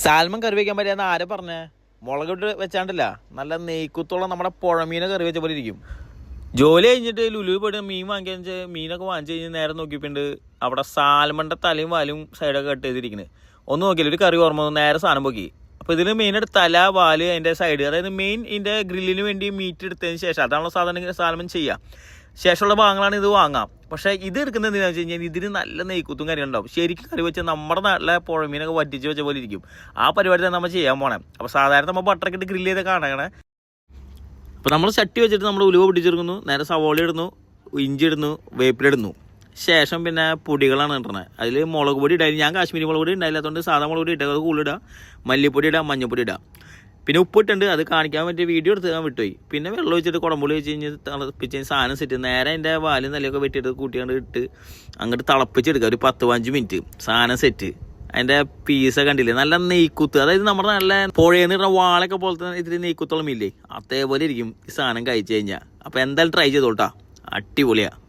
Salmon കറി വയ്ക്കാൻ പറ്റിയെന്ന് ആരെ പറഞ്ഞേ? മുളകിട്ട് വെച്ചാണ്ടല്ല, നല്ല നെയ്ക്കുത്തോളം നമ്മുടെ പുഴമീനെ കറി വെച്ച പോലെ ഇരിക്കും. ജോലി കഴിഞ്ഞിട്ട് ലുലു പോയിട്ട് മീൻ വാങ്ങിക്കാൻ വെച്ചാൽ മീനൊക്കെ വാങ്ങിച്ചു കഴിഞ്ഞ് നേരെ നോക്കിയിട്ടുണ്ട് അവിടെ സാൽമണിൻ്റെ തലയും വാലും സൈഡൊക്കെ കട്ട് ചെയ്തിരിക്കുന്നത്. ഒന്ന് നോക്കിയില്ല, ഒരു കറി ഓർമ്മ നേരെ സാധനം പോക്കി. അപ്പോൾ ഇതിൽ മെയിനായിട്ട് തല, വാല്, അതിൻ്റെ സൈഡ്, അതായത് മെയിൻ ഇതിൻ്റെ ഗ്രില്ലിന് വേണ്ടി മീറ്റ് എടുത്തതിന് ശേഷം, അതാണല്ലോ സാധാരണ സാൽമൺ ചെയ്യുക, ശേഷമുള്ള ഭാഗങ്ങളാണ് ഇത് വാങ്ങാം. പക്ഷേ ഇത് എടുക്കുന്നത് എന്തിനാണെന്ന് വെച്ച് കഴിഞ്ഞാൽ ഇതിന് നല്ല നെയ്ക്കുത്തും കാര്യങ്ങളുണ്ടാവും. ശരിക്കും കറി വെച്ചാൽ നമ്മുടെ നാട്ടിലെ പുഴമീനൊക്കെ വറ്റിച്ച് വെച്ച പോലെ ഇരിക്കും. ആ പരിപാടി തന്നെ നമ്മൾ ചെയ്യാൻ പോണേ. അപ്പോൾ സാധാരണ നമ്മൾ ബട്ടറൊക്കെ ഇട്ട് ഗ്രില്ല് ചെയ്ത് കാണണേ. അപ്പോൾ നമ്മൾ ചട്ടി വെച്ചിട്ട് നമ്മൾ ഉലുവ പൊട്ടിച്ചെടുക്കുന്നു, നേരെ സവോള ഇടുന്നു, ഇഞ്ചി ഇടുന്നു, വേപ്പിലിടുന്നു. ശേഷം പിന്നെ പൊടികളാണ് ഇടുന്നത്. അതിൽ മുളക് പൊടി ഇടാൻ ഞാൻ കാശ്മീരി മുളക് പൊടി ഉണ്ടായില്ലാത്തതുകൊണ്ട് സാധാ മുളക് പൊടി ഇട്ടാൽ അത് കൂടുതലിടുക, മല്ലിപ്പൊടി ഇടുക, മഞ്ഞൾപ്പൊടി ഇടുക. പിന്നെ ഉപ്പിട്ടുണ്ട്, അത് കാണിക്കാൻ പറ്റിയ വീഡിയോ എടുത്ത് ഞാൻ വിട്ടുപോയി. പിന്നെ വെള്ളം ഒഴിച്ചിട്ട് കുടമ്പുളി വെച്ച് കഴിഞ്ഞ് തിളപ്പിച്ച് സാധനം സെറ്റ് നേരെ അതിൻ്റെ വാലും നിലയൊക്കെ വെട്ടിയിട്ട് കൂട്ടിയാണ്ട് ഇട്ട് അങ്ങോട്ട് തിളപ്പിച്ചെടുക്കുക. ഒരു 10-15 മിനിറ്റ് സാധനം സെറ്റ്. അതിൻ്റെ പീസൊക്കെ കണ്ടില്ലേ, നല്ല നെയ്ക്കുത്ത്, അതായത് നമ്മുടെ നല്ല പുഴയെന്ന് ഇടുന്ന വാളൊക്കെ പോലത്തെ ഇതിൽ നെയ്ക്കുത്തോളം ഇല്ലേ, അതേപോലെ ഇരിക്കും ഈ സാധനം കഴിച്ചു കഴിഞ്ഞാൽ. അപ്പോൾ എന്തായാലും ട്രൈ ചെയ്തോട്ടാ, അടിപൊളിയാണ്.